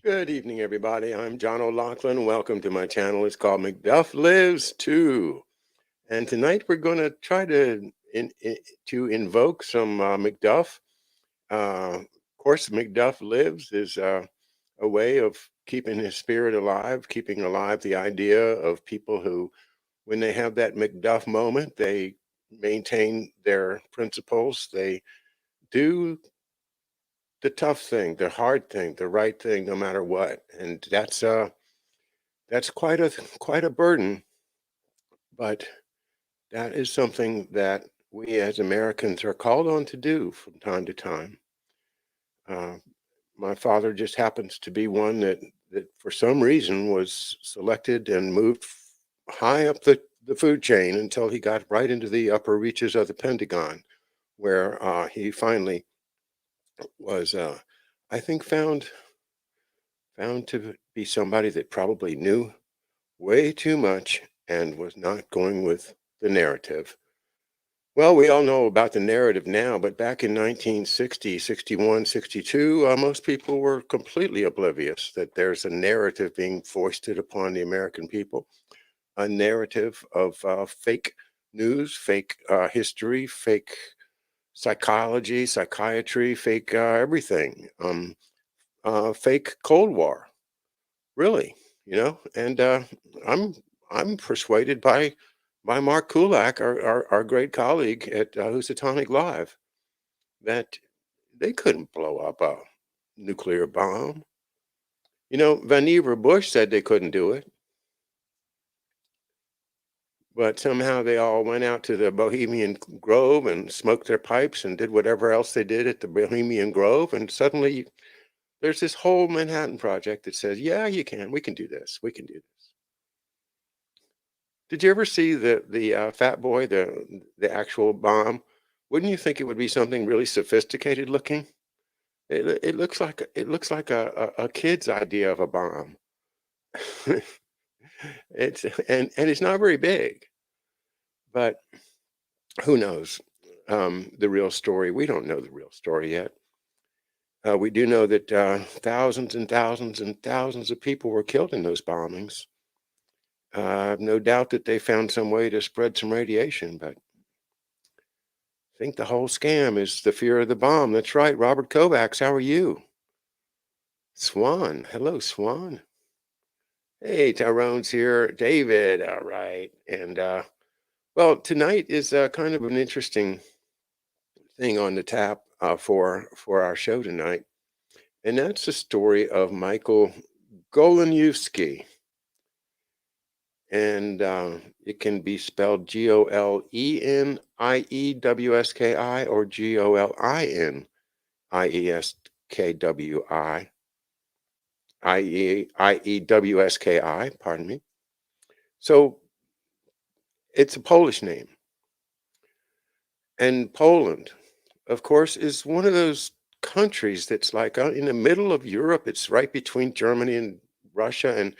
Good evening, everybody. I'm John O'Loughlin. Welcome to my channel. It's called McDuff Lives 2. And tonight we're going to try to invoke some McDuff. Of course, McDuff Lives is a way of keeping his spirit alive, keeping alive the idea of people who, when they have that McDuff moment, they maintain their principles. They do the tough thing, the hard thing, the right thing, no matter what. And that's quite a burden, but that is something that we as Americans are called on to do from time to time. Uh, my father just happens to be one that for some reason was selected and moved high up the food chain until he got right into the upper reaches of the Pentagon, where he finally was, I think, found to be somebody that probably knew way too much and was not going with the narrative. Well, we all know about the narrative now, but back in 1960, 61, 62, most people were completely oblivious that there's a narrative being foisted upon the American people, a narrative of fake news, fake history, fake psychology, psychiatry, fake everything, fake Cold War, really, and I'm I'm persuaded by Mark Kulak, our great colleague at Housatonic Live, that they couldn't blow up a nuclear bomb. Vannevar Bush said they couldn't do it, but somehow they all went out to the Bohemian Grove and smoked their pipes and did whatever else they did at the Bohemian Grove, and suddenly there's this whole Manhattan Project that says, yeah, we can do this, we can do this. Did you ever see the Fat Boy, the actual bomb? Wouldn't you think it would be something really sophisticated looking? It looks like a kid's idea of a bomb. It's and it's not very big, but who knows the real story? We don't know the real story yet. We do know that thousands and thousands and thousands of people were killed in those bombings. I've no doubt that they found some way to spread some radiation, but I think the whole scam is the fear of the bomb. That's right. Robert Kovacs, how are you? Swan. Hello, Swan. Hey, Tyrone's here. David. All right. And well, tonight is kind of an interesting thing on the tap for our show tonight. And that's the story of Michael Goliniewski. And it can be spelled Goleniewski or Goliniewski, pardon me. So it's a Polish name. And Poland, of course, is one of those countries that's like in the middle of Europe. It's right between Germany and Russia and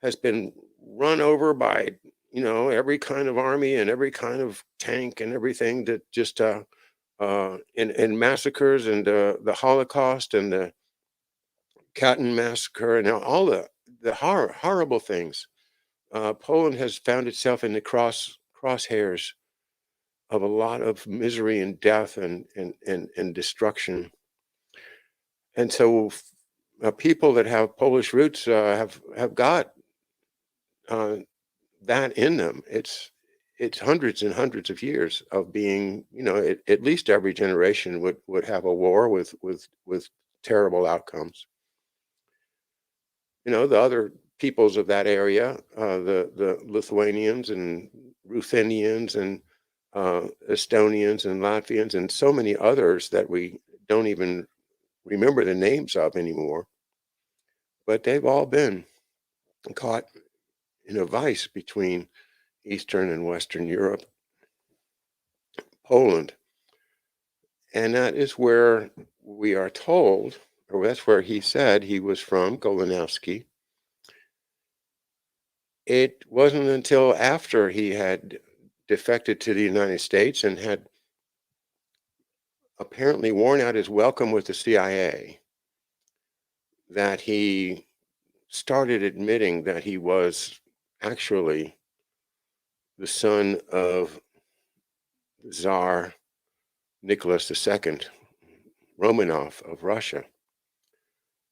has been run over by, every kind of army and every kind of tank and everything that just, and massacres and the Holocaust and the Katyn massacre and all the horrible things. Poland has found itself in the crosshairs of a lot of misery and death and destruction. And so people that have Polish roots have got uh, that in them. It's hundreds and hundreds of years of being, at least every generation would have a war with terrible outcomes. The other peoples of that area, the Lithuanians and Ruthenians and Estonians and Latvians and so many others that we don't even remember the names of anymore, but they've all been caught in a vice between Eastern and Western Europe, Poland. And that is where we are told, or that's where he said he was from, Goliniewski. It wasn't until after he had defected to the United States and had apparently worn out his welcome with the CIA that he started admitting that he was actually the son of Tsar Nicholas II Romanov of Russia.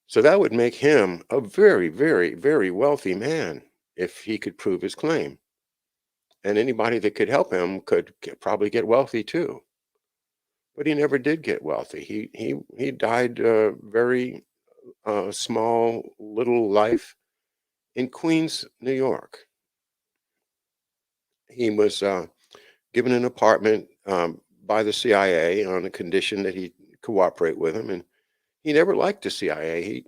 So that would make him a very, very, very wealthy man if he could prove his claim. And anybody that could help him could probably get wealthy too. But he never did get wealthy. He died a very small little life in Queens, New York. He was given an apartment by the CIA on the condition that he cooperate with them, and he never liked the CIA.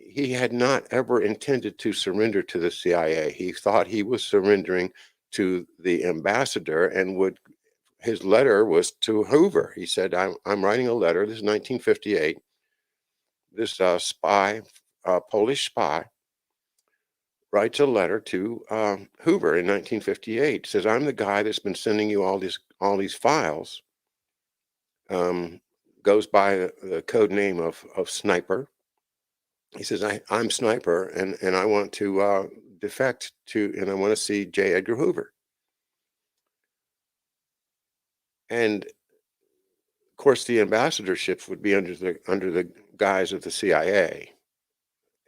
He had not ever intended to surrender to the CIA. He thought he was surrendering to the ambassador, and would his letter was to Hoover. He said, I'm writing a letter. This is 1958. This spy, Polish spy, writes a letter to Hoover in 1958. Says, I'm the guy that's been sending you all these files. Goes by the code name of Sniper. He says, I'm Sniper, and I want to defect to, and I want to see J. Edgar Hoover. And of course, the ambassadorships would be under the guise of the CIA,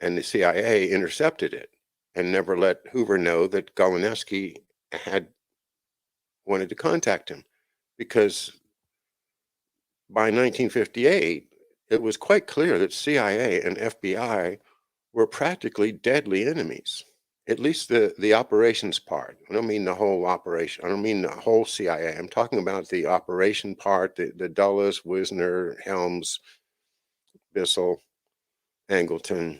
and the CIA intercepted it and never let Hoover know that Goliniewski had wanted to contact him, because by 1958, it was quite clear that CIA and FBI were practically deadly enemies. At least the operations part. I don't mean the whole operation. I don't mean the whole CIA. I'm talking about the operation part, the Dulles, Wisner, Helms, Bissell, Angleton,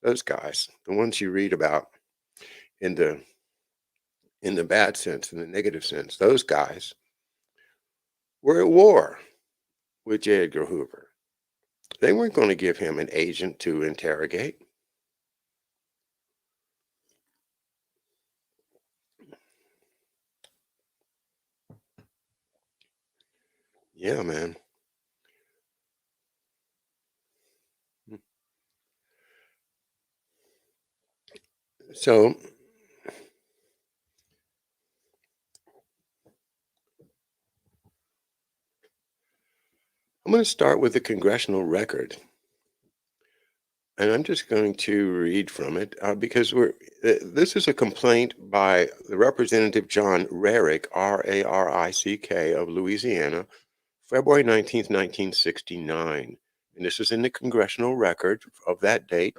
those guys, the ones you read about in the bad sense, in the negative sense. Those guys were at war with J. Edgar Hoover. They weren't going to give him an agent to interrogate. Yeah, man. So I'm going to start with the congressional record, and I'm just going to read from it because this is a complaint by the Representative John Rarick, R-A-R-I-C-K, of Louisiana, February 19th, 1969. And this is in the congressional record of that date,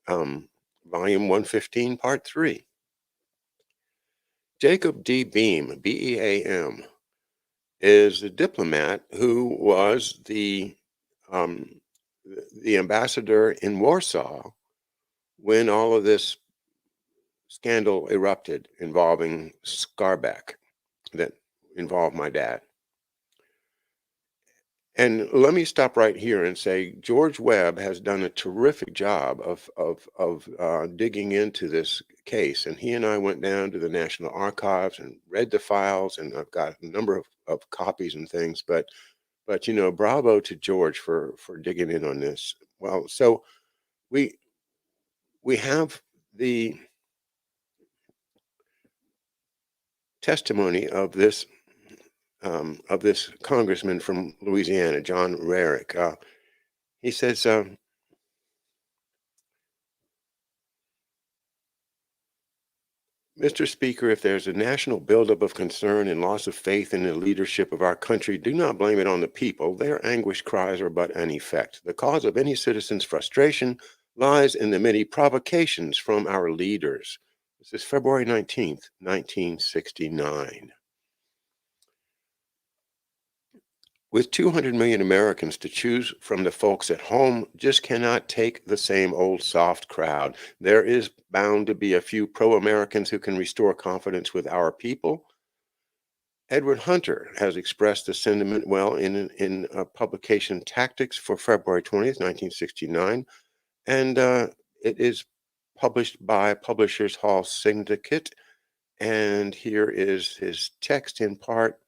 volume 115, part 3. Jacob D. Beam, B-E-A-M, is a diplomat who was the ambassador in Warsaw when all of this scandal erupted involving Scarback that involved my dad. And let me stop right here and say George Webb has done a terrific job of digging into this case. And he and I went down to the National Archives and read the files, and I've got a number of copies and things. But bravo to George for digging in on this. Well, so we have the testimony of this congressman from Louisiana, John Rarick. He says, Mr. Speaker, if there's a national buildup of concern and loss of faith in the leadership of our country, do not blame it on the people. Their anguished cries are but an effect. The cause of any citizen's frustration lies in the many provocations from our leaders. This is February 19th, 1969. With 200 million Americans to choose from, the folks at home just cannot take the same old soft crowd. There is bound to be a few pro-Americans who can restore confidence with our people. Edward Hunter has expressed the sentiment well in publication Tactics for February 20th, 1969, and it is published by Publishers Hall Syndicate. And here is his text in part.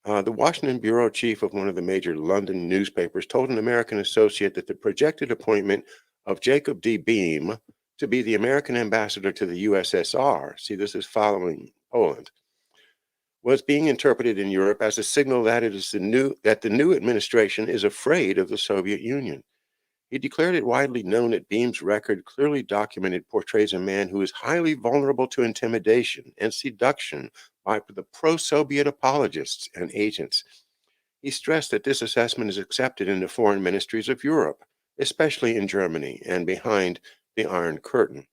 The Washington bureau chief of one of the major London newspapers told an American associate that the projected appointment of Jacob D. Beam to be the American ambassador to the USSR, see, this is following Poland, was being interpreted in Europe as a signal that the new administration is afraid of the Soviet Union. He declared it widely known that Beam's record, clearly documented, portrays a man who is highly vulnerable to intimidation and seduction by the pro-Soviet apologists and agents. He stressed that this assessment is accepted in the foreign ministries of Europe, especially in Germany and behind the Iron Curtain.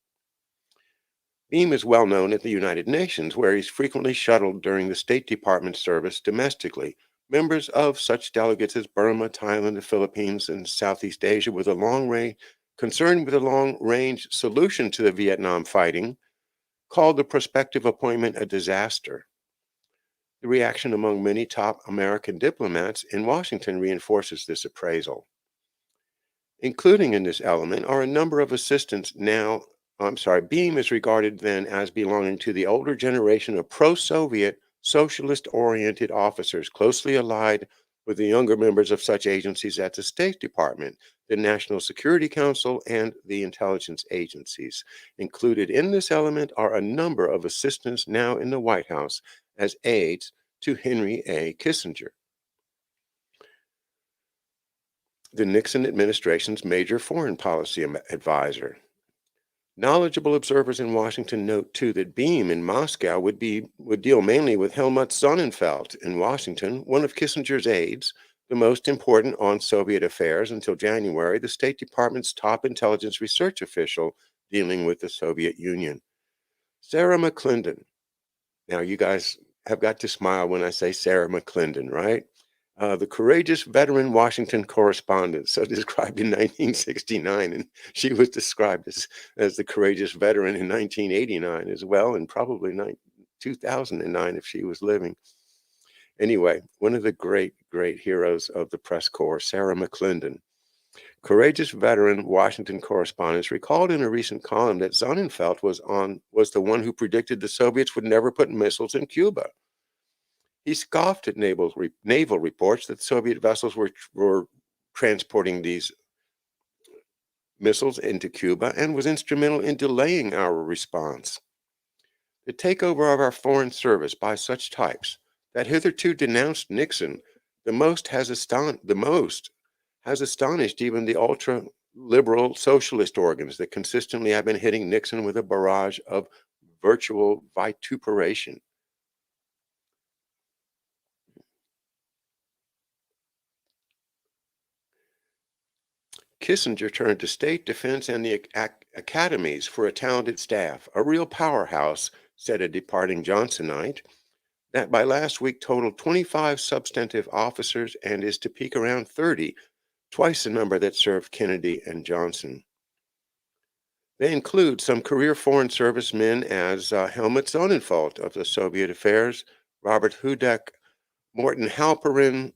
Beam is well known at the United Nations, where he's frequently shuttled during the State Department service domestically. Members of such delegates as Burma, Thailand, the Philippines, and Southeast Asia with a concerned with a long-range solution to the Vietnam fighting called the prospective appointment a disaster. The reaction among many top American diplomats in Washington reinforces this appraisal. Including in this element are a number of assistants now. Beam is regarded then as belonging to the older generation of pro-Soviet, socialist-oriented officers closely allied with the younger members of such agencies as the State Department, the National Security Council, and the intelligence agencies. Included in this element are a number of assistants now in the White House as aides to Henry A. Kissinger, the Nixon administration's major foreign policy advisor. Knowledgeable observers in Washington note, too, that Beam in Moscow would deal mainly with Helmut Sonnenfeld in Washington, one of Kissinger's aides, the most important on Soviet affairs until January, the State Department's top intelligence research official dealing with the Soviet Union. Sarah McClendon. Now, you guys have got to smile when I say Sarah McClendon, right? The courageous veteran Washington correspondent, so described in 1969, and she was described as the courageous veteran in 1989 as well, and probably 2009 if she was living. Anyway, one of the great heroes of the press corps, Sarah McClendon, courageous veteran Washington correspondent, recalled in a recent column that Sonnenfeld was the one who predicted the Soviets would never put missiles in Cuba. He scoffed at naval reports that Soviet vessels were transporting these missiles into Cuba and was instrumental in delaying our response. The takeover of our foreign service by such types that hitherto denounced Nixon the most has astonished even the ultra-liberal socialist organs that consistently have been hitting Nixon with a barrage of virtual vituperation. Kissinger turned to state defense and the academies for a talented staff, a real powerhouse, said a departing Johnsonite, that by last week totaled 25 substantive officers and is to peak around 30, twice the number that served Kennedy and Johnson. They include some career foreign service men as Helmut Sonnenfeld of the Soviet affairs, Robert Hudek, Morton Halperin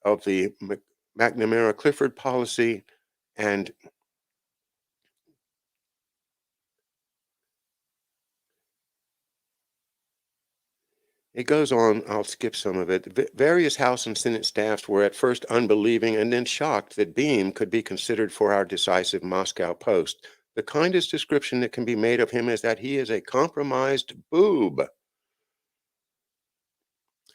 of the McNamara-Clifford policy, and it goes on. I'll skip some of it. Various House and Senate staffs were at first unbelieving and then shocked that Beam could be considered for our decisive Moscow post. The kindest description that can be made of him is that he is a compromised boob,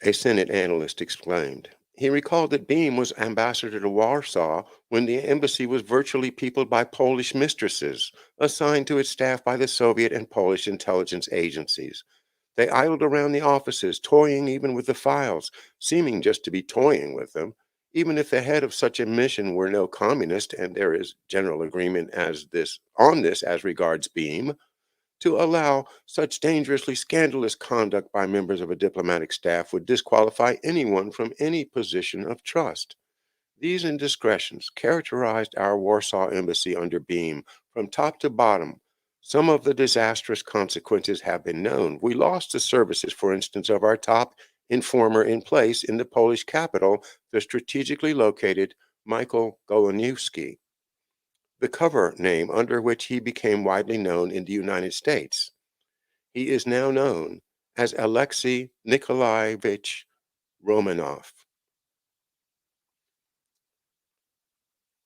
a Senate analyst exclaimed. He recalled that Beam was ambassador to Warsaw when the embassy was virtually peopled by Polish mistresses, assigned to its staff by the Soviet and Polish intelligence agencies. They idled around the offices, toying even with the files, seeming just to be toying with them, even if the head of such a mission were no communist, and there is general agreement on this as regards Beam. To allow such dangerously scandalous conduct by members of a diplomatic staff would disqualify anyone from any position of trust. These indiscretions characterized our Warsaw embassy under Beam from top to bottom. Some of the disastrous consequences have been known. We lost the services, for instance, of our top informer in place in the Polish capital, the strategically located Michael Goliniewski, the cover name under which he became widely known in the United States. He is now known as Alexei Nikolaevich Romanov.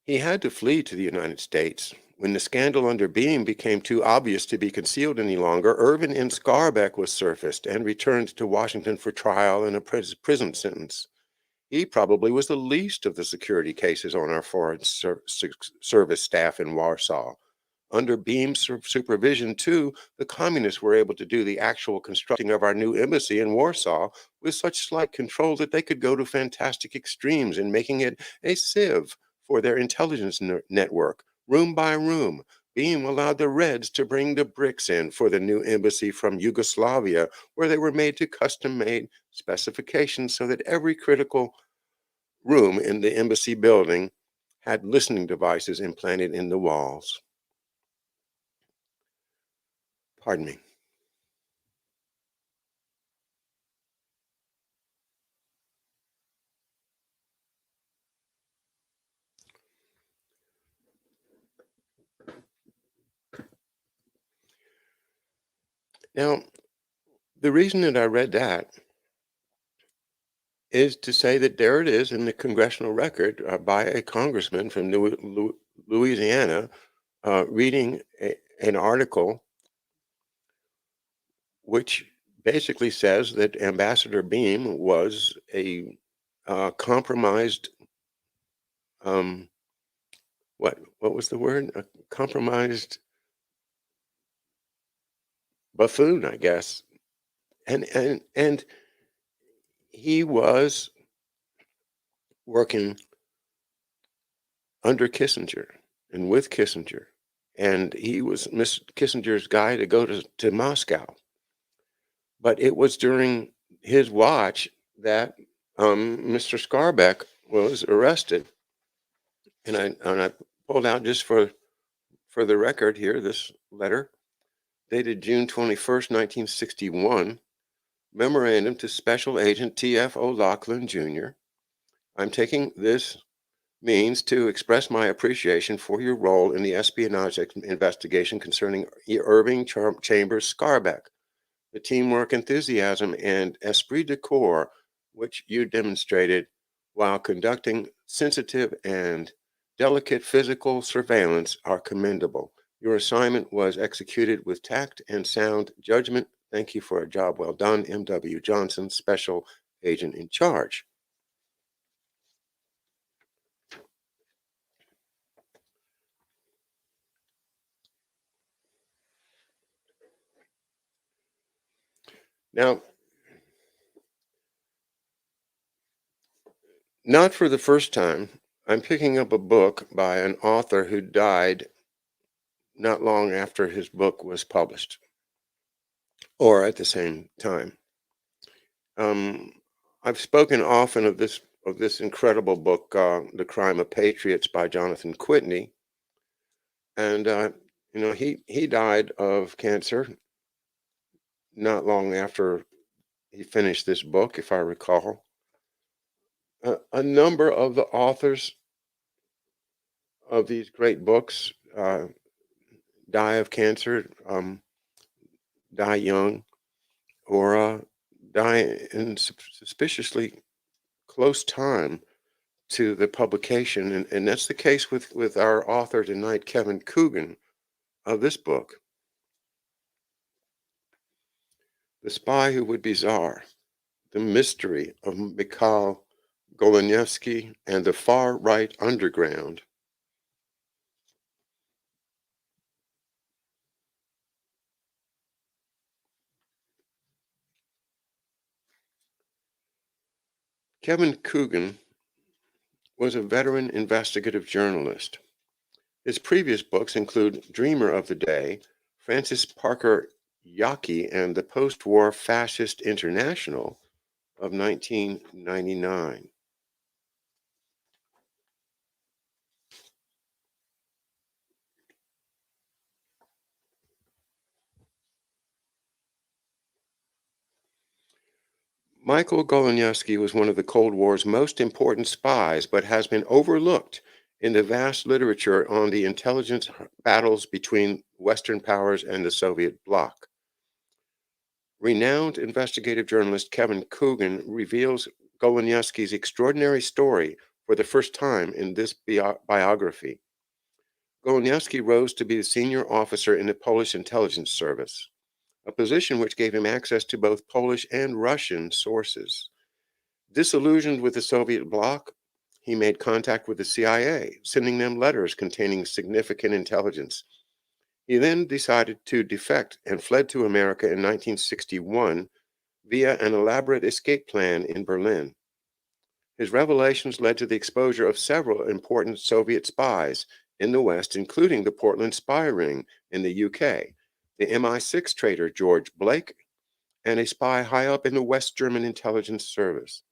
He had to flee to the United States When the scandal under Beam became too obvious to be concealed any longer, Irvin N. Scarbeck was surfaced and returned to Washington for trial and a prison sentence. He probably was the least of the security cases on our foreign service staff in Warsaw. Under Beam's supervision, too, the communists were able to do the actual constructing of our new embassy in Warsaw with such slight control that they could go to fantastic extremes in making it a sieve for their intelligence network, room by room. Beam allowed the Reds to bring the bricks in for the new embassy from Yugoslavia, where they were made to custom-made specifications so that every critical room in the embassy building had listening devices implanted in the walls. Pardon me. Now, the reason that I read that is to say that there it is in the congressional record by a congressman from Louisiana reading an article which basically says that Ambassador Beam was a compromised, um, what was the word? A compromised buffoon, I guess. And he was working under Kissinger and with Kissinger. And he was Miss Kissinger's guy to go to Moscow. But it was during his watch that Mr. Scarbeck was arrested. And I pulled out just for the record here this letter dated June 21st, 1961. Memorandum to Special Agent T.F. O'Loughlin, Jr. I'm taking this means to express my appreciation for your role in the espionage investigation concerning Irving Chambers Scarbeck, the teamwork, enthusiasm, and esprit de corps which you demonstrated while conducting sensitive and delicate physical surveillance are commendable. Your assignment was executed with tact and sound judgment. Thank you for a job well done, M.W. Johnson, Special Agent in Charge. Now, not for the first time, I'm picking up a book by an author who died not long after his book was published, or at the same time. I've spoken often of this incredible book, "The Crime of Patriots" by Jonathan Whitney, and he died of cancer not long after he finished this book, if I recall. A number of the authors of these great books die of cancer, die young, or die in suspiciously close time to the publication. And that's the case with our author tonight, Kevin Coogan, of this book, The Spy Who Would Be Tsar, The Mystery of Mikhail Goliniewski and the Far Right Underground. Kevin Coogan was a veteran investigative journalist. His previous books include Dreamer of the Day, Francis Parker Yockey, and the Post-War Fascist International of 1999. Michael Goliniewski was one of the Cold War's most important spies, but has been overlooked in the vast literature on the intelligence battles between Western powers and the Soviet bloc. Renowned investigative journalist Kevin Coogan reveals Goliniewski's extraordinary story for the first time in this biography. Goliniewski rose to be the senior officer in the Polish intelligence service, a position which gave him access to both Polish and Russian sources. Disillusioned with the Soviet bloc, he made contact with the CIA, sending them letters containing significant intelligence. He then decided to defect and fled to America in 1961 via an elaborate escape plan in Berlin. His revelations led to the exposure of several important Soviet spies in the West, including the Portland spy ring in the UK, the MI6 traitor George Blake, and a spy high up in the West German intelligence service.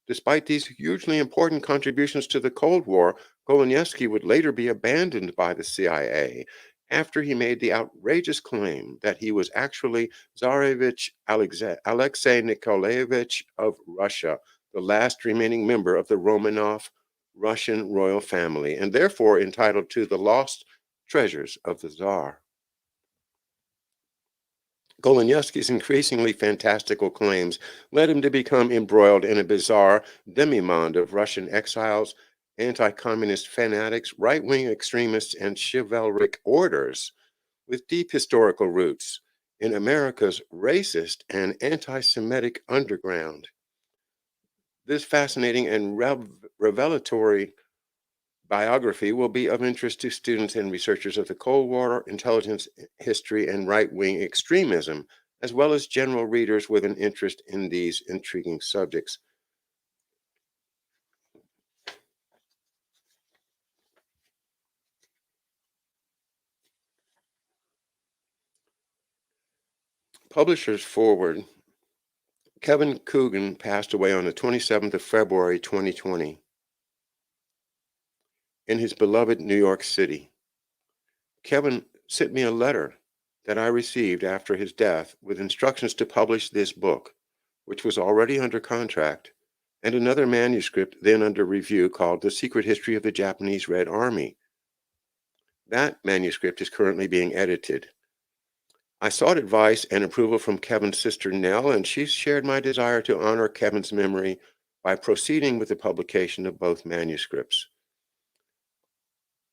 Despite these hugely important contributions to the Cold War, Goliniewski would later be abandoned by the CIA after he made the outrageous claim that he was actually Tsarevich Alexei Nikolaevich of Russia, the last remaining member of the Romanov Russian royal family, and therefore entitled to the lost treasures of the Tsar. Goliniewski's increasingly fantastical claims led him to become embroiled in a bizarre demimonde of Russian exiles, anti-communist fanatics, right-wing extremists, and chivalric orders with deep historical roots in America's racist and anti-Semitic underground. This fascinating and revelatory biography will be of interest to students and researchers of the Cold War, intelligence history, and right-wing extremism, as well as general readers with an interest in these intriguing subjects. Publisher's foreword. Kevin Coogan passed away on the 27th of February, 2020, in his beloved New York City. Kevin sent me a letter that I received after his death with instructions to publish this book, which was already under contract, and another manuscript then under review called The Secret History of the Japanese Red Army. That manuscript is currently being edited. I sought advice and approval from Kevin's sister Nell, and she shared my desire to honor Kevin's memory by proceeding with the publication of both manuscripts.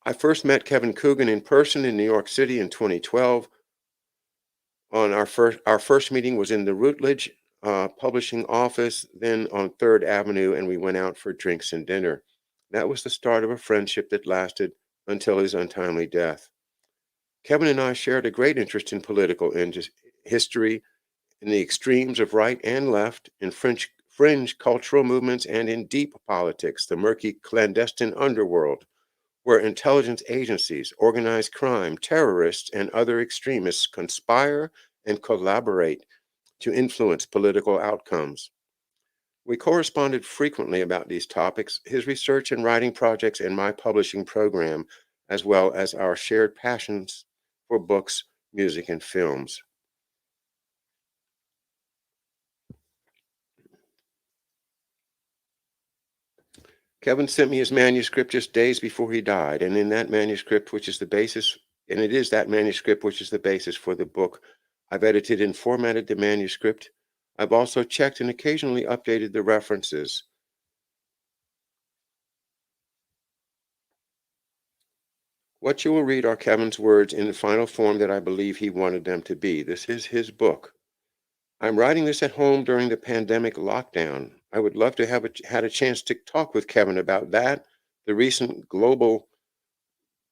I first met Kevin Coogan in person in New York City in 2012. Our first meeting was in the Routledge publishing office, then on 3rd Avenue, and we went out for drinks and dinner. That was the start of a friendship that lasted until his untimely death. Kevin and I shared a great interest in political history, in the extremes of right and left, in fringe cultural movements, and in deep politics, the murky clandestine underworld, where intelligence agencies, organized crime, terrorists, and other extremists conspire and collaborate to influence political outcomes. We corresponded frequently about these topics, his research and writing projects, and my publishing program, as well as our shared passions for books, music, and films. Kevin sent me his manuscript just days before he died, and in that manuscript, which is the basis, and it is that manuscript which is the basis for the book, I've edited and formatted the manuscript. I've also checked and occasionally updated the references. What you will read are Kevin's words in the final form that I believe he wanted them to be. This is his book. I'm writing this at home during the pandemic lockdown. I would love to have had a chance to talk with Kevin about that, the recent global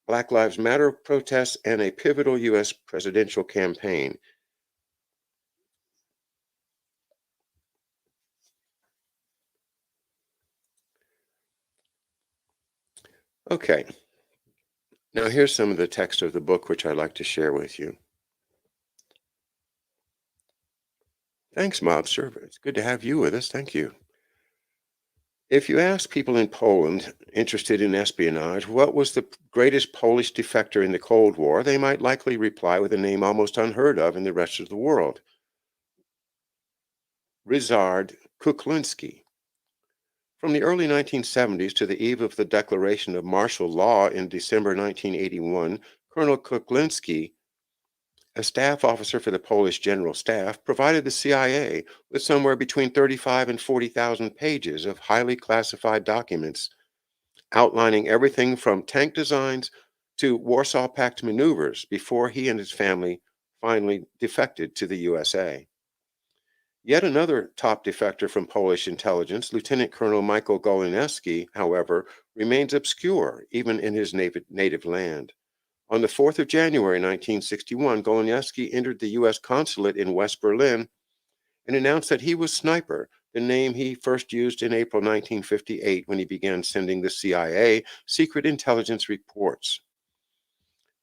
Black Lives Matter protests, and a pivotal U.S. presidential campaign. Okay, now here's some of the text of the book which I'd like to share with you. Thanks, Mob Server. It's good to have you with us. Thank you. If you ask people in Poland interested in espionage, what was the greatest Polish defector in the Cold War, they might likely reply with a name almost unheard of in the rest of the world. Ryszard Kuklinski. From the early 1970s to the eve of the declaration of martial law in December 1981, Colonel Kuklinski, a staff officer for the Polish General Staff, provided the CIA with somewhere between 35 and 40,000 pages of highly classified documents outlining everything from tank designs to Warsaw Pact maneuvers before he and his family finally defected to the USA. Yet another top defector from Polish intelligence, Lieutenant Colonel Michael Goliniewski, however, remains obscure even in his native land. On the 4th of January 1961, Goliniewski entered the U.S. consulate in West Berlin and announced that he was Sniper, the name he first used in April 1958 when he began sending the CIA secret intelligence reports.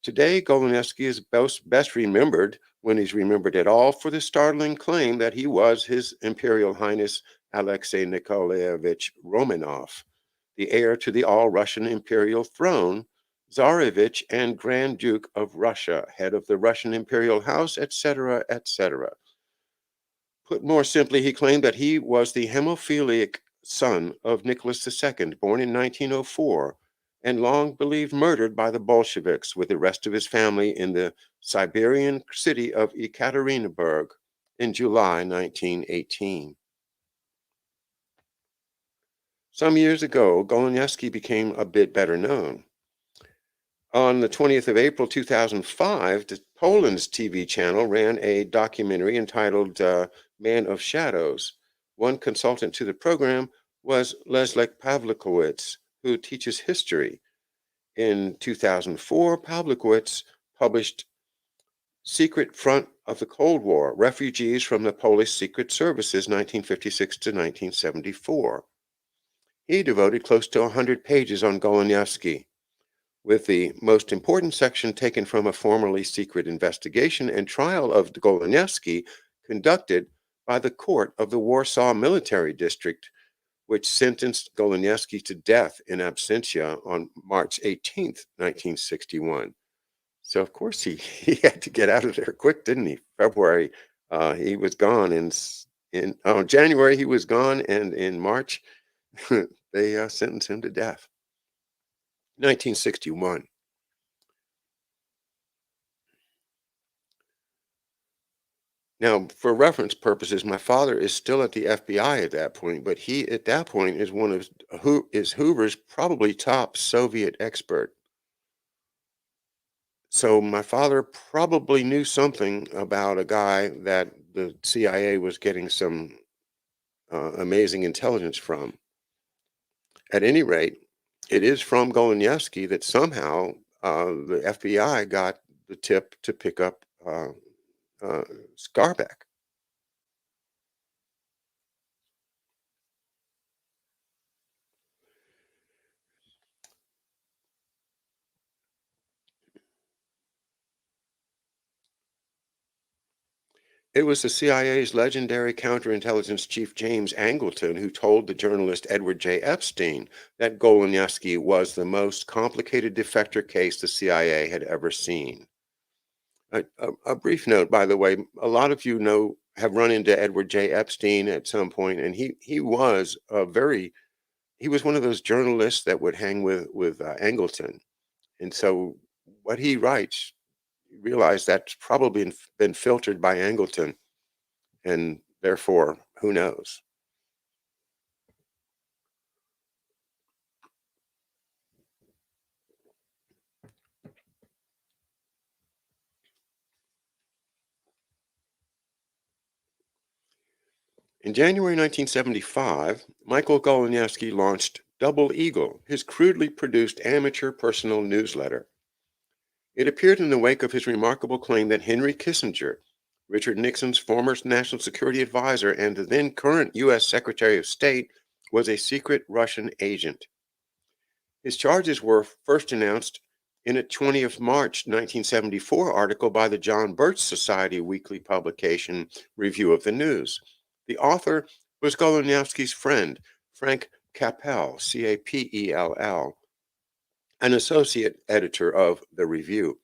Today, Goliniewski is best remembered, when he's remembered at all, for the startling claim that he was His Imperial Highness Alexei Nikolaevich Romanov, the heir to the all-Russian imperial throne, Tsarevich and Grand Duke of Russia, head of the Russian imperial house, etc., etc. Put more simply, he claimed that he was the hemophiliac son of Nicholas II, born in 1904, and long believed murdered by the Bolsheviks with the rest of his family in the Siberian city of Ekaterinburg in July 1918. Some years ago, Goliniewski became a bit better known. On the 20th of April 2005, Poland's TV channel ran a documentary entitled Man of Shadows. One consultant to the program was Leszek Pawlikowicz, who teaches history. In 2004, Pawlikowicz published Secret Front of the Cold War, Refugees from the Polish Secret Services 1956 to 1974. He devoted close to 100 pages on Goliniewski, with the most important section taken from a formerly secret investigation and trial of Goliniewski conducted by the court of the Warsaw Military District, which sentenced Goliniewski to death in absentia on March 18th, 1961. So, of course, he had to get out of there quick, didn't he? February, he was gone. In January, he was gone, and in March, they sentenced him to death. 1961. Now, for reference purposes, my father is still at the FBI at that point, but he, at that point, is Hoover's probably top Soviet expert. So my father probably knew something about a guy that the CIA was getting some amazing intelligence from. At any rate, it is from Goliniewski that somehow the FBI got the tip to pick up Skarbek. It was the CIA's legendary counterintelligence chief James Angleton who told the journalist Edward J. Epstein that Goliniewski was the most complicated defector case the CIA had ever seen. A brief note, by the way, a lot of you have run into Edward J. Epstein at some point, and he was one of those journalists that would hang with Angleton, and so what he writes, you realize that's probably been filtered by Angleton, and therefore, who knows? In January 1975, Michael Goliniewski launched Double Eagle, his crudely produced amateur personal newsletter. It appeared in the wake of his remarkable claim that Henry Kissinger, Richard Nixon's former national security advisor and the then current U.S. Secretary of State, was a secret Russian agent. His charges were first announced in a 20th March 1974 article by the John Birch Society weekly publication Review of the News. The author was Goliniewski's friend, Frank Capell, Capell, an associate editor of the Review.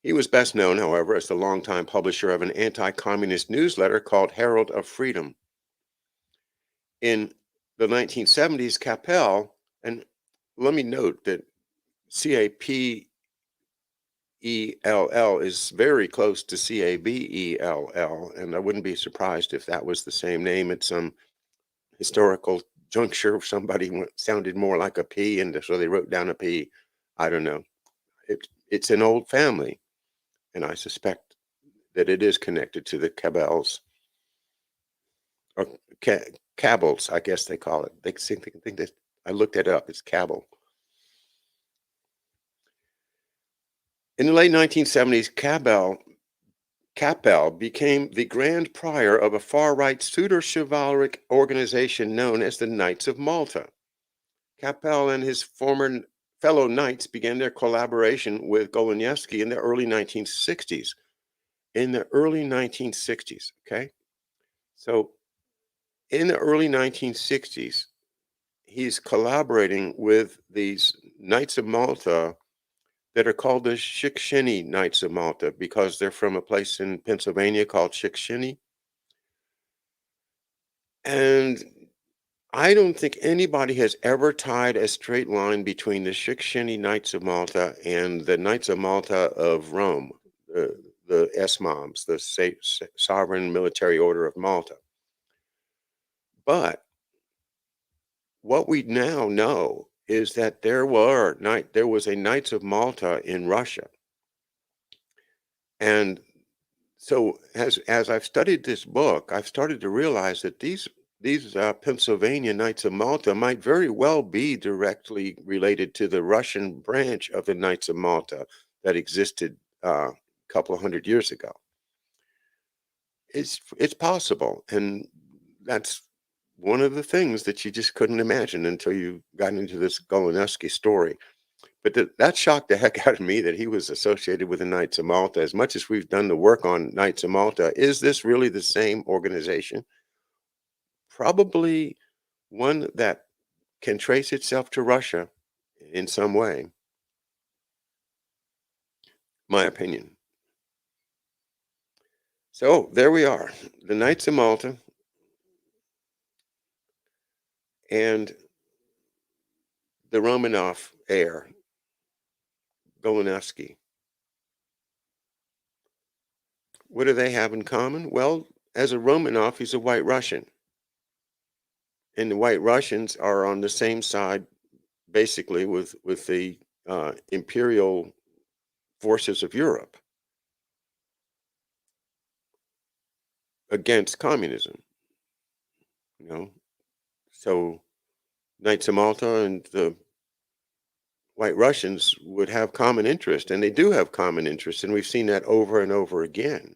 He was best known, however, as the longtime publisher of an anti-communist newsletter called Herald of Freedom. In the 1970s, Capell, and let me note that Capell is very close to Cabell, and I wouldn't be surprised if that was the same name at some historical juncture. Somebody sounded more like a P, and so they wrote down a P. I don't know. it's an old family, and I suspect that it is connected to the Cabals or Cabals, I guess they call it. They think that I looked it up. It's Cabal. In the late 1970s, Capel became the grand prior of a far-right pseudo-chivalric organization known as the Knights of Malta. Capel and his fellow knights began their collaboration with Goliniewski in the early 1960s. In the early 1960s, okay? So in the early 1960s, he's collaborating with these Knights of Malta that are called the Shikshini Knights of Malta because they're from a place in Pennsylvania called Shikshini. And I don't think anybody has ever tied a straight line between the Shikshini Knights of Malta and the Knights of Malta of Rome, the SMOMs, the Sovereign Military Order of Malta. But what we now know is that there was a Knights of Malta in Russia. And so as I've studied this book, I've started to realize that these Pennsylvania Knights of Malta might very well be directly related to the Russian branch of the Knights of Malta that existed a couple of hundred years ago. It's possible, and that's one of the things that you just couldn't imagine until you got into this Goliniewski story. But that shocked the heck out of me that he was associated with the Knights of Malta. As much as we've done the work on Knights of Malta, is this really the same organization? Probably one that can trace itself to Russia in some way, my opinion. So there we are, the Knights of Malta and the Romanov heir, Goliniewski. What do they have in common? Well, as a Romanov, he's a White Russian. And the White Russians are on the same side, basically, with the imperial forces of Europe against communism. You know, so Knights of Malta and the White Russians would have common interest, and they do have common interest, and we've seen that over and over again.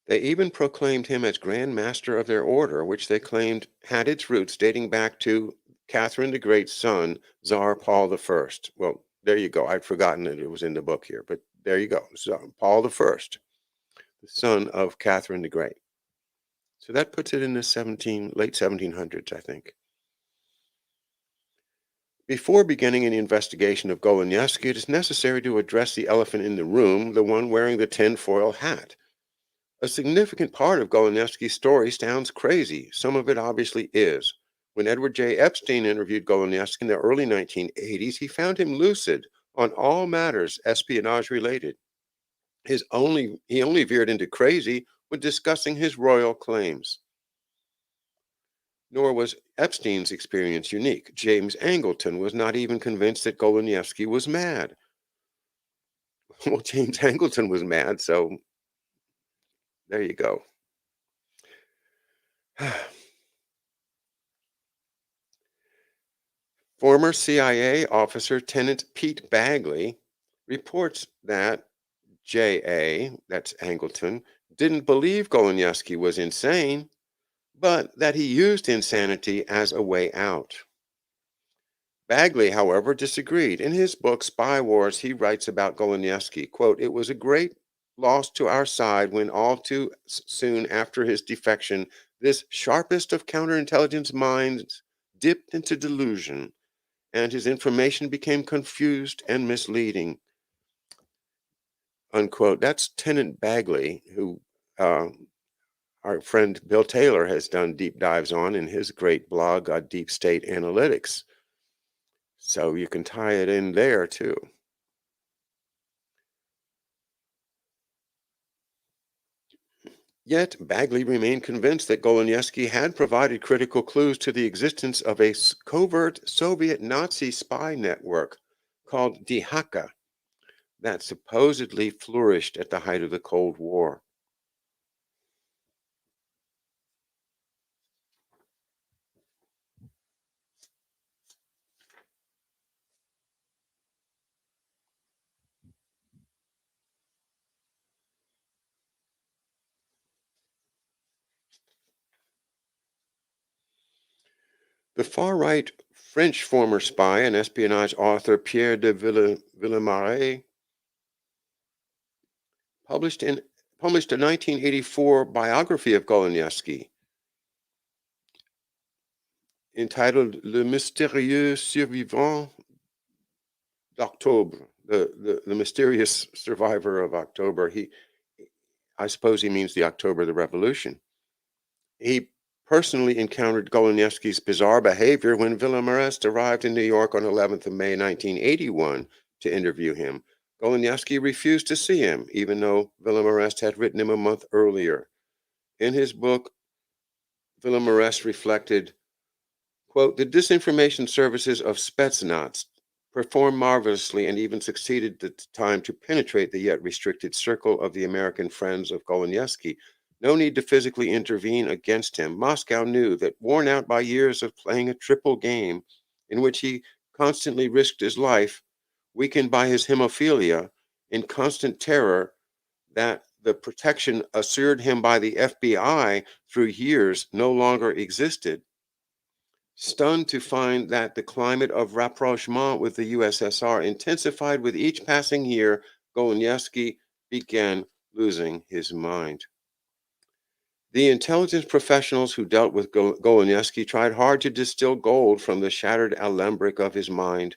They even proclaimed him as Grand Master of their order, which they claimed had its roots dating back to Catherine the Great's son, Tsar Paul I. Well, there you go. I'd forgotten that it was in the book here, but there you go. Tsar Paul I, the son of Catherine the Great. So that puts it in the late 1700s, I think. Before beginning an investigation of Goliniewski, it is necessary to address the elephant in the room, the one wearing the tinfoil hat. A significant part of Goliniewski's story sounds crazy. Some of it obviously is. When Edward J. Epstein interviewed Goliniewski in the early 1980s, he found him lucid on all matters espionage related. He only veered into crazy when discussing his royal claims. Nor was Epstein's experience unique. James Angleton was not even convinced that Goliniewski was mad. Well, James Angleton was mad, so there you go. Former CIA officer Tenant Pete Bagley reports that J.A., that's Angleton, didn't believe Goliniewski was insane, but that he used insanity as a way out. Bagley, however, disagreed. In his book, Spy Wars, he writes about Goliniewski, quote, "It was a great loss to our side when all too soon after his defection, this sharpest of counterintelligence minds dipped into delusion, and his information became confused and misleading," unquote. That's Tenant Bagley, who our friend Bill Taylor has done deep dives on in his great blog, Deep State Analytics. So you can tie it in there too. Yet Bagley remained convinced that Goliniewski had provided critical clues to the existence of a covert Soviet Nazi spy network called DHACA that supposedly flourished at the height of the Cold War. The far-right French former spy and espionage author Pierre de Villemarais published in published a 1984 biography of Goliniewski entitled Le mystérieux survivant d'Octobre, the mysterious survivor of October. I suppose he means the October of the Revolution. He personally encountered Goliniewski's bizarre behavior when Villemarais arrived in New York on 11th of May 1981 to interview him. Goliniewski refused to see him, even though Villemarais had written him a month earlier. In his book, Villemarais reflected, quote, the disinformation services of Spetsnaz performed marvelously and even succeeded at the time to penetrate the yet restricted circle of the American friends of Goliniewski. No need to physically intervene against him. Moscow knew that, worn out by years of playing a triple game in which he constantly risked his life, weakened by his hemophilia, in constant terror that the protection assured him by the FBI through years no longer existed. Stunned to find that the climate of rapprochement with the USSR intensified with each passing year, Goliniewski began losing his mind. The intelligence professionals who dealt with Goliniewski tried hard to distill gold from the shattered alembic of his mind.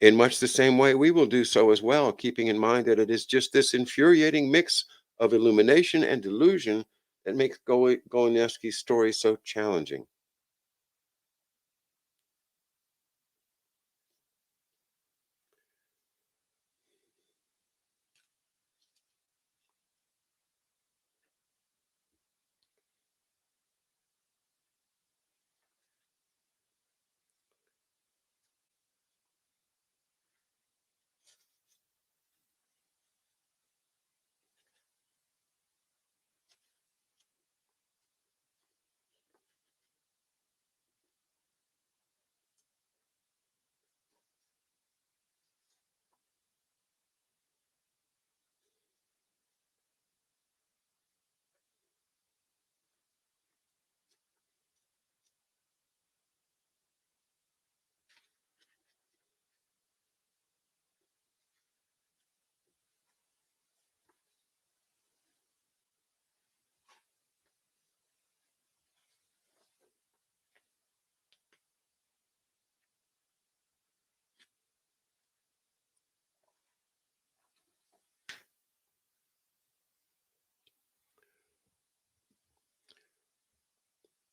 In much the same way, we will do so as well, keeping in mind that it is just this infuriating mix of illumination and delusion that makes Goliniewski's story so challenging.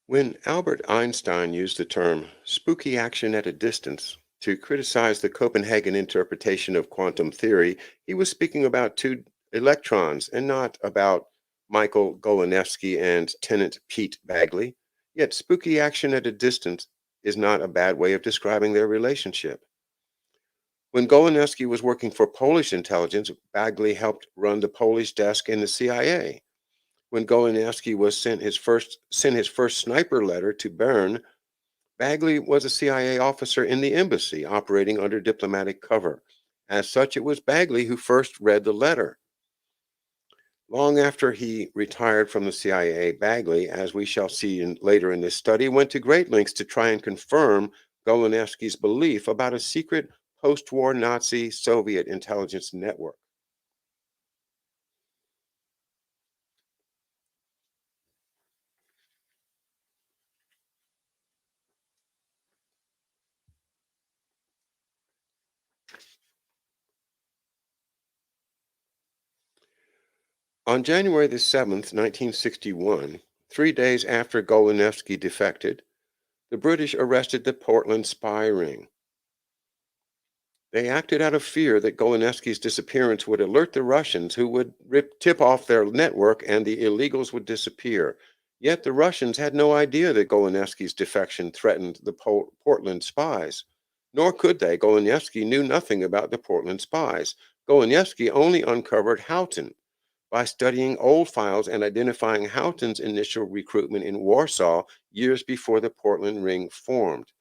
When Albert Einstein used the term spooky action at a distance to criticize the Copenhagen interpretation of quantum theory, he was speaking about two electrons and not about Michael Goliniewski and Tenant Pete Bagley. Yet, spooky action at a distance is not a bad way of describing their relationship. When Goliniewski was working for Polish intelligence, Bagley helped run the Polish desk in the CIA. When Goliniewski was sent his first sniper letter to Bern, Bagley was a CIA officer in the embassy operating under diplomatic cover. As such, it was Bagley who first read the letter. Long after he retired from the CIA, Bagley, as we shall see later in this study, went to great lengths to try and confirm Goliniewski's belief about a secret post-war Nazi Soviet intelligence network. On January the 7th, 1961, 3 days after Goliniewski defected, the British arrested the Portland spy ring. They acted out of fear that Goliniewski's disappearance would alert the Russians, who would tip off their network and the illegals would disappear. Yet the Russians had no idea that Goliniewski's defection threatened the Portland spies. Nor could they. Goliniewski knew nothing about the Portland spies. Goliniewski only uncovered Houghton by studying old files and identifying Houghton's initial recruitment in Warsaw years before the Portland Ring formed.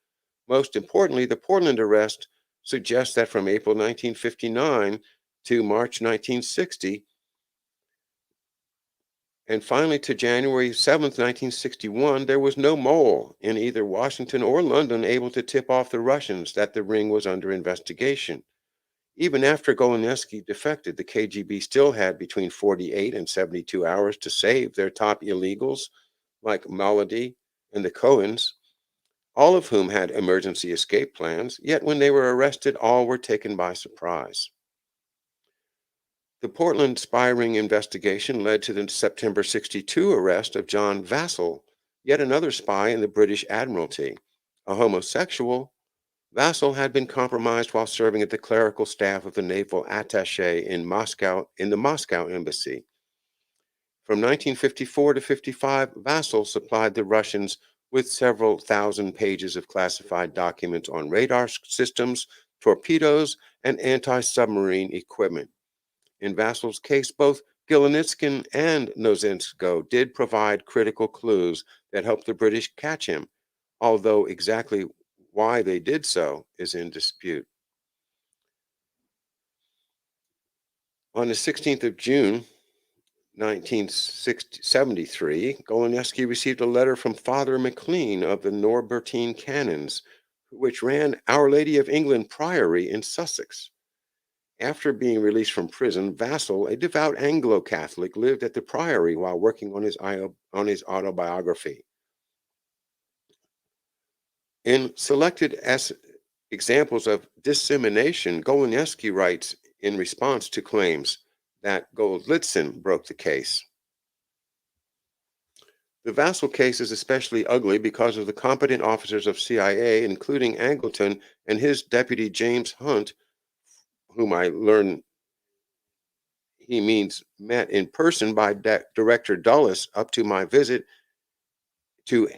Most importantly, the Portland arrest suggests that from April 1959 to March 1960, and finally to January 7th, 1961, there was no mole in either Washington or London able to tip off the Russians that the ring was under investigation. Even after Goliniewski defected, the KGB still had between 48 and 72 hours to save their top illegals like Malady and the Cohens, all of whom had emergency escape plans, yet when they were arrested, all were taken by surprise. The Portland spy ring investigation led to the September 62 arrest of John Vassall, yet another spy in the British Admiralty. A homosexual, Vassall had been compromised while serving at the clerical staff of the naval attaché in Moscow in the Moscow embassy. From 1954 to 55, Vassall supplied the Russians with several thousand pages of classified documents on radar systems, torpedoes, and anti-submarine equipment. In Vassall's case, both Goliniewski and Nosensko did provide critical clues that helped the British catch him, although exactly why they did so is in dispute. On the 16th of June, 1973, Goliniewski received a letter from Father McLean of the Norbertine Canons, which ran Our Lady of England Priory in Sussex. After being released from prison, Vassall, a devout Anglo-Catholic, lived at the priory while working on his autobiography. In selected examples of dissemination, Goliniewski writes in response to claims that Golitsyn broke the case. The Vassall case is especially ugly because of the competent officers of CIA, including Angleton and his deputy James Hunt, whom I learn he means met in person by Director Dulles up to my visit to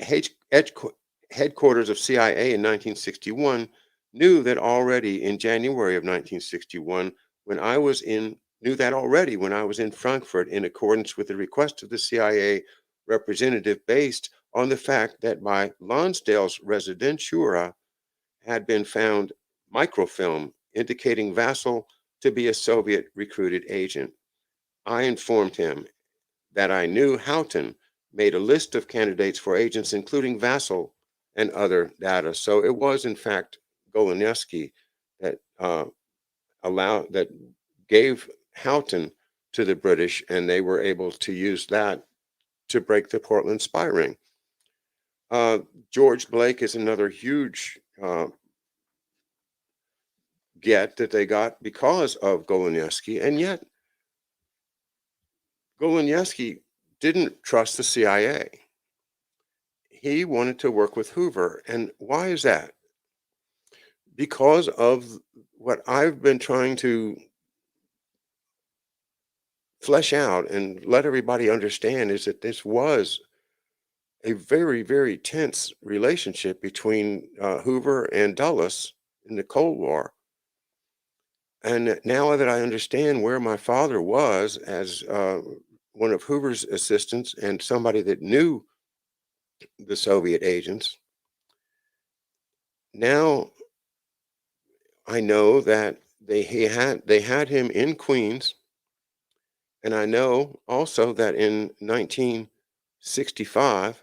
headquarters of CIA in 1961, knew that already in January of 1961 when I was in Frankfurt in accordance with the request of the CIA representative based on the fact that by Lonsdale's Residentura had been found microfilm indicating Vassall to be a Soviet recruited agent. I informed him that I knew Houghton made a list of candidates for agents, including Vassall and other data. So it was, in fact, Goliniewski that that gave Houghton to the British, and they were able to use that to break the Portland spy ring. George Blake is another huge get that they got because of Goliniewski, and yet Goliniewski didn't trust the CIA. He wanted to work with Hoover. And why is that? Because of what I've been trying to flesh out and let everybody understand is that this was a very, very tense relationship between Hoover and Dulles in the Cold War. And now that I understand where my father was as one of Hoover's assistants and somebody that knew the Soviet agents, now I know that they had him in Queens, and I know also that in 1965,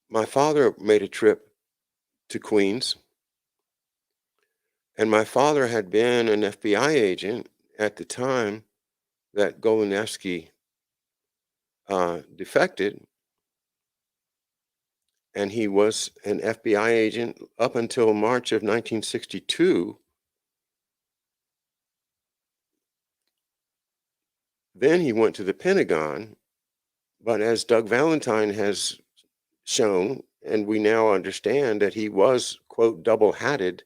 my father made a trip to Queens, and my father had been an FBI agent at the time that Goliniewski defected, and he was an FBI agent up until March of 1962. Then he went to the Pentagon, but as Doug Valentine has shown And we now understand that he was, quote, double-hatted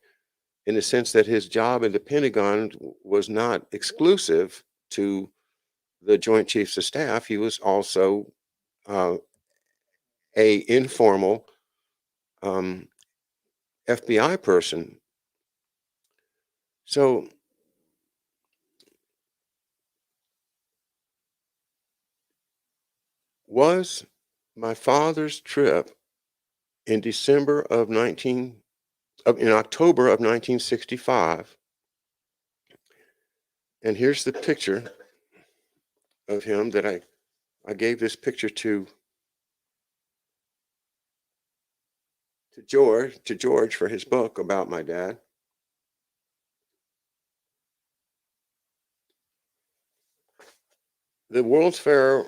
in the sense that his job in the Pentagon was not exclusive to the Joint Chiefs of Staff. He was also uh, a informal um, FBI person. So was my father's trip in in October of 1965, and here's the picture of him that I gave this picture to George for his book about my dad. The World's Fair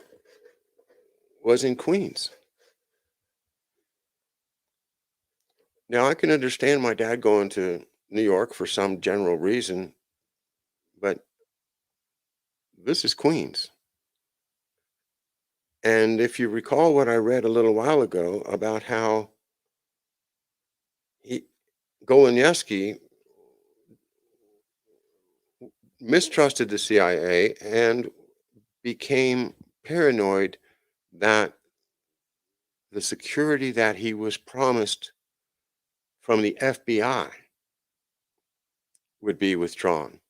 was in Queens. Now I can understand my dad going to New York for some general reason, but this is Queens. And if you recall what I read a little while ago about how he Goliniewski mistrusted the CIA and became paranoid that the security that he was promised from the FBI would be withdrawn.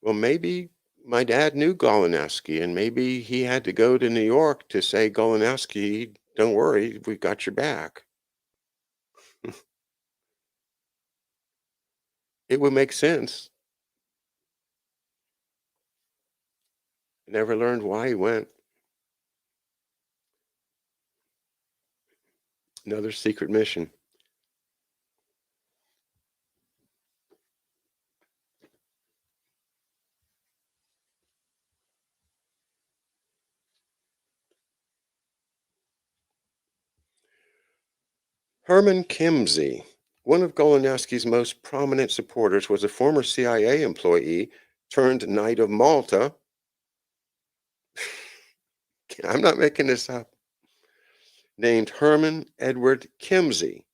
Well, maybe my dad knew Goliniewski, and maybe he had to go to New York to say, Goliniewski, don't worry, we've got your back. It would make sense. Never learned why he went. Another secret mission. Herman Kimsey, one of Goliniewski's most prominent supporters, was a former CIA employee turned Knight of Malta. I'm not making this up. Named Herman Edward Kimsey,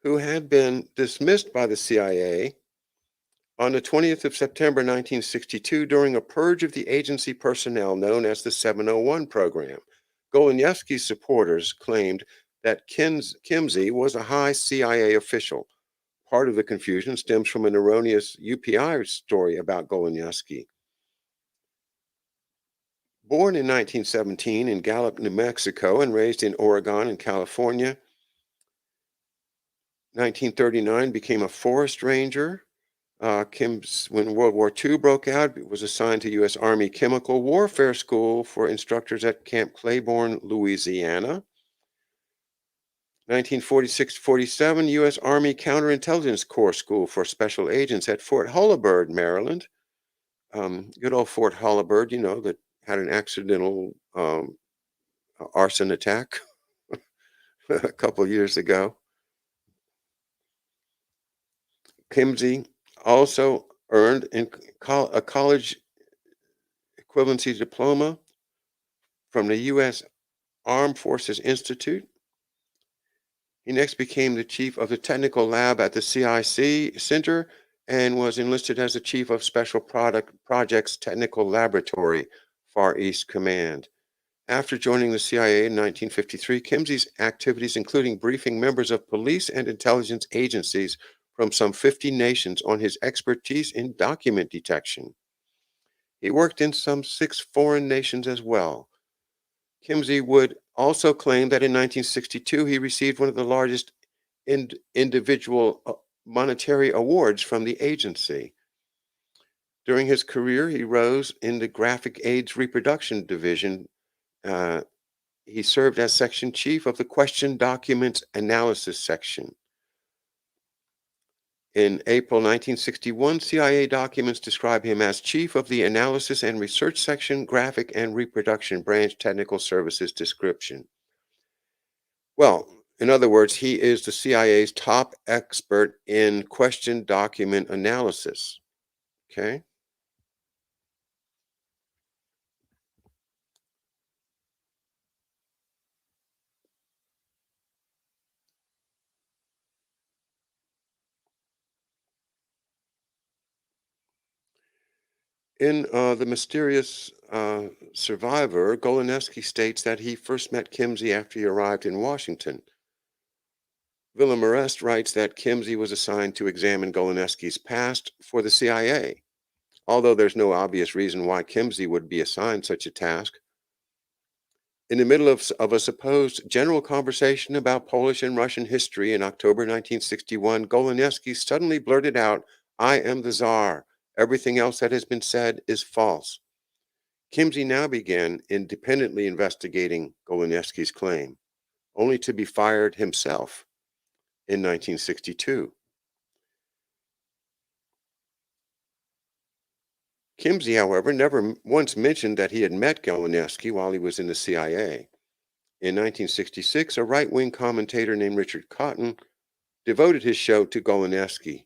who had been dismissed by the CIA on the 20th of September 1962 during a purge of the agency personnel known as the 701 program. Goliniewski's supporters claimed that Kimsey was a high CIA official. Part of the confusion stems from an erroneous UPI story about Goliniewski. Born in 1917 in Gallup, New Mexico, and raised in Oregon and California, 1939 became a forest ranger. When World War II broke out, was assigned to U.S. Army Chemical Warfare School for instructors at Camp Claiborne, Louisiana. 1946-47, U.S. Army Counterintelligence Corps School for Special Agents at Fort Holabird, Maryland. Good old Fort Holabird, that had an accidental arson attack a couple years ago. Kimsey also earned a college equivalency diploma from the U.S. Armed Forces Institute. He next became the chief of the technical lab at the CIC Center and was enlisted as the chief of Special Projects Technical Laboratory, Far East Command. After joining the CIA in 1953, Kimsey's activities including briefing members of police and intelligence agencies from some 50 nations on his expertise in document detection. He worked in some 6 foreign nations as well. Kimsey would also claim that in 1962 he received one of the largest individual monetary awards from the agency. During his career, he rose in the Graphic Aids Reproduction Division. He served as section chief of the Question Documents Analysis Section. In April 1961, CIA documents describe him as chief of the Analysis and Research Section, Graphic and Reproduction Branch Technical Services Description. Well, in other words, he is the CIA's top expert in question document analysis. Okay. In The Mysterious Survivor, Goliniewski states that he first met Kimsey after he arrived in Washington. Willem Arrest writes that Kimsey was assigned to examine Goliniewski's past for the CIA. Although there's no obvious reason why Kimsey would be assigned such a task. In the middle of a supposed general conversation about Polish and Russian history in October 1961, Goliniewski suddenly blurted out, "I am the Tsar. Everything else that has been said is false." Kimsey now began independently investigating Goliniewski's claim, only to be fired himself in 1962. Kimsey, however, never once mentioned that he had met Goliniewski while he was in the CIA. In 1966, a right-wing commentator named Richard Cotton devoted his show to Goliniewski.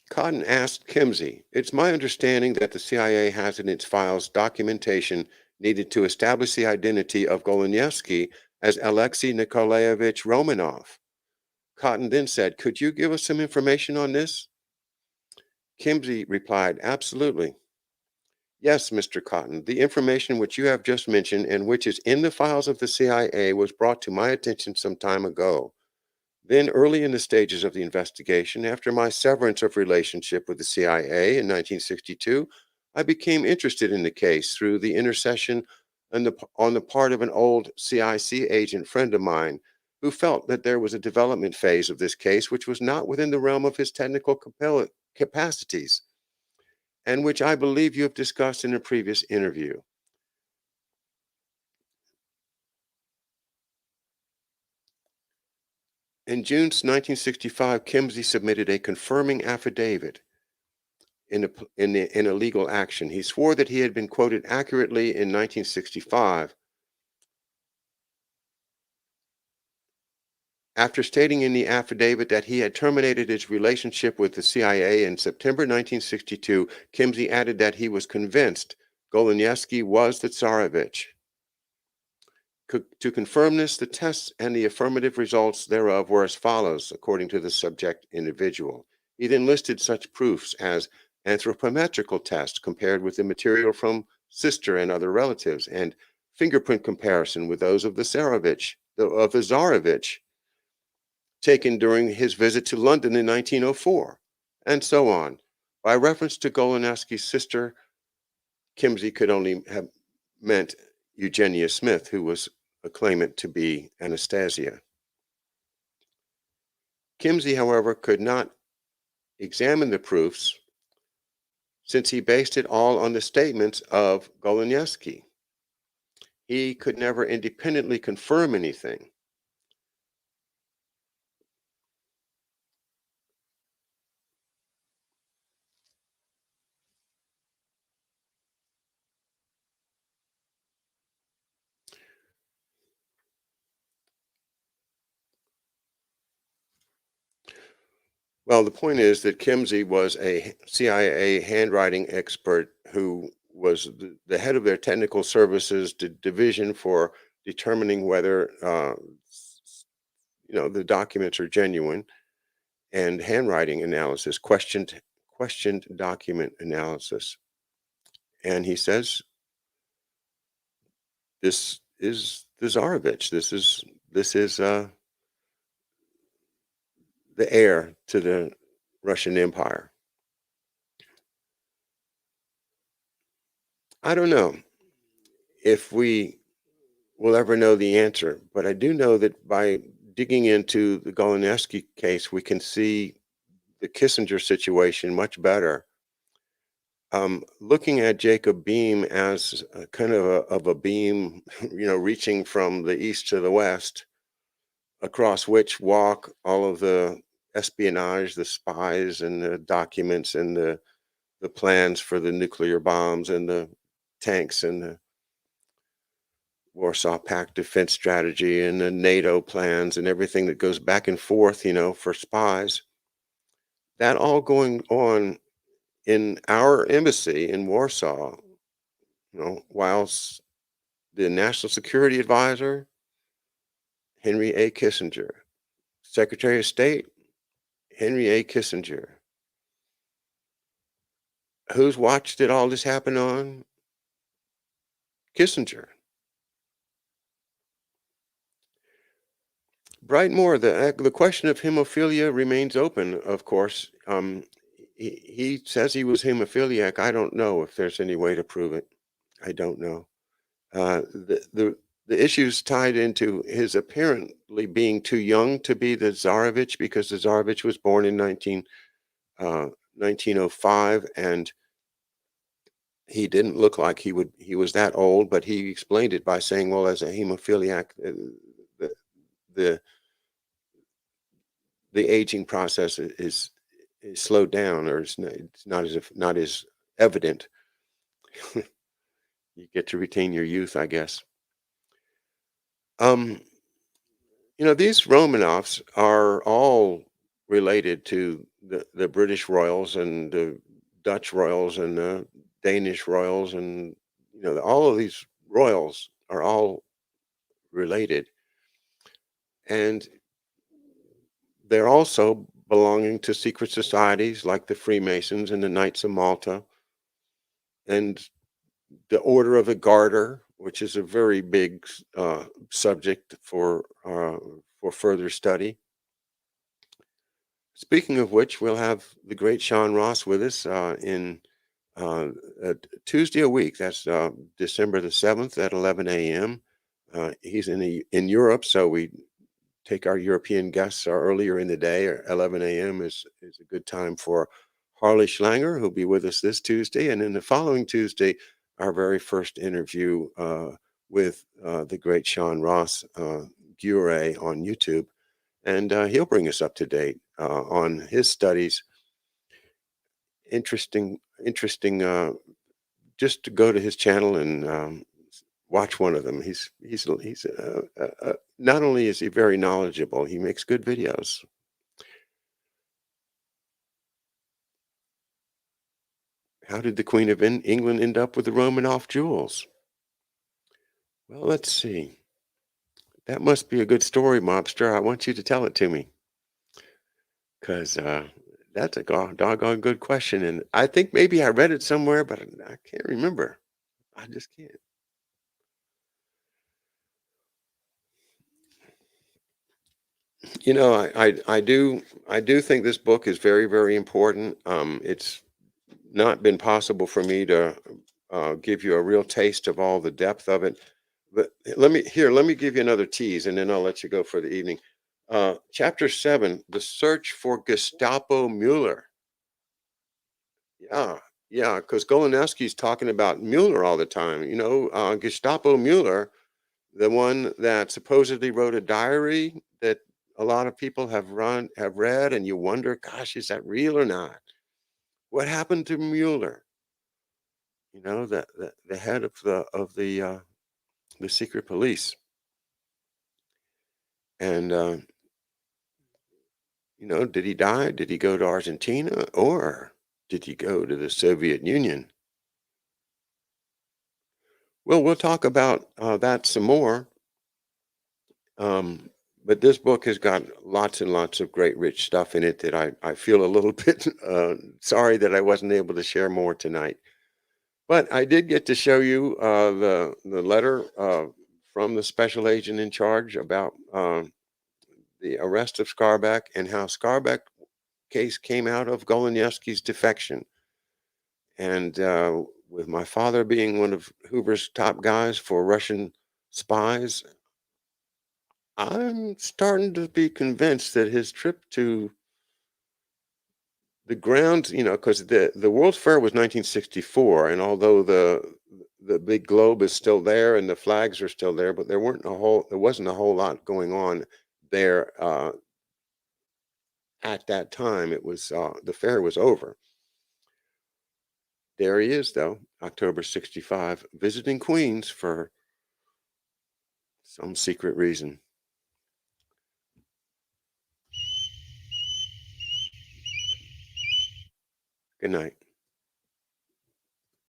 Cotton asked Kimsey, "It's my understanding that the CIA has in its files documentation needed to establish the identity of Goliniewski as Alexei Nikolaevich Romanov." Cotton then said, "Could you give us some information on this?" Kimsey replied, "Absolutely. Yes, Mr. Cotton, the information which you have just mentioned and which is in the files of the CIA was brought to my attention some time ago. Then, early in the stages of the investigation, after my severance of relationship with the CIA in 1962, I became interested in the case through the intercession on the part of an old CIC agent friend of mine who felt that there was a development phase of this case which was not within the realm of his technical capacities, and which I believe you have discussed in a previous interview. In June 1965, Kimsey submitted a confirming affidavit in a legal action. He swore that he had been quoted accurately in 1965 after stating in the affidavit that he had terminated his relationship with the CIA in September 1962. Kimsey added that he was convinced Goliniewski was the Tsarevich. To confirm this, the tests and the affirmative results thereof were as follows, according to the subject individual. He then listed such proofs as anthropometrical tests compared with the material from sister and other relatives, and fingerprint comparison with those of the Tsarevich, taken during his visit to London in 1904, and so on. By reference to Goliniewski's sister, Kimsey could only have meant Eugenia Smith, who was a claimant to be Anastasia. Kimsey, however, could not examine the proofs since he based it all on the statements of Goliniewski. He could never independently confirm anything. Well, the point is that Kimsey was a CIA handwriting expert who was the head of their technical services division for determining whether the documents are genuine, and handwriting analysis, questioned document analysis. And he says, this is the Tsarevich. This is the heir to the Russian Empire. I don't know if we will ever know the answer, but I do know that by digging into the Goliniewski case, we can see the Kissinger situation much better. Looking at Jacob Beam as a kind of a beam, reaching from the east to the west, across which walk all of the espionage, the spies, and the documents, and the plans for the nuclear bombs, and the tanks, and the Warsaw Pact defense strategy, and the NATO plans, and everything that goes back and forth, for spies. That all going on in our embassy in Warsaw, whilst the National Security Advisor, Henry A. Kissinger, Secretary of State, Henry A. Kissinger. Whose watch did all this happen on? Kissinger. Brightmore, the question of hemophilia remains open, of course. He says he was hemophiliac. I don't know if there's any way to prove it. I don't know. The issues tied into his apparently being too young to be the Tsarevich, because the Tsarevich was born in 1905, and he didn't look like he was that old, but he explained it by saying, well, as a hemophiliac, the the the aging process is slowed down, or it's not as evident. You get to retain your youth, I guess. Um, these Romanovs are all related to the British royals and the Dutch royals and the Danish royals, and all of these royals are all related, and they're also belonging to secret societies like the Freemasons and the Knights of Malta and the Order of the Garter, which is a very big subject for further study. Speaking of which, we'll have the great Sean Ross with us in Tuesday a week. That's December the 7th at 11 a.m. He's in Europe, so we take our European guests earlier in the day. Or 11 a.m. is a good time for Harley Schlanger, who'll be with us this Tuesday. And then the following Tuesday, our very first interview with the great Sean Ross Gure on YouTube. And he'll bring us up to date on his studies. Interesting. Just to go to his channel and watch one of them. He's not only is he very knowledgeable, he makes good videos. How did the Queen of England end up with the Romanov jewels? Well, let's see. That must be a good story, mobster. I want you to tell it to me, because that's a doggone good question, and I think maybe I read it somewhere, but I can't remember. I just can't. I do think this book is very, very important. It's not been possible for me to give you a real taste of all the depth of it. But let me give you another tease, and then I'll let you go for the evening. Chapter 7: The Search for Gestapo Mueller. Yeah, yeah, because Goliniewski's talking about Mueller all the time. Gestapo Mueller, the one that supposedly wrote a diary that a lot of people have read, and you wonder, gosh, is that real or not? What happened to Mueller? The head of the secret police, and did he die? Did he go to Argentina, or did he go to the Soviet Union? Well, we'll talk about that some more. But this book has got lots and lots of great, rich stuff in it that I feel a little bit sorry that I wasn't able to share more tonight. But I did get to show you the letter from the special agent in charge about the arrest of Skarbek, and how Skarbek case came out of Goliniewski's defection. And with my father being one of Hoover's top guys for Russian spies, I'm starting to be convinced that his trip to the ground, because the World's Fair was 1964, and although the big globe is still there and the flags are still there, but there wasn't a whole lot going on there at that time. It was the fair was over. There he is, though, October 65, visiting Queens for some secret reason. Good night.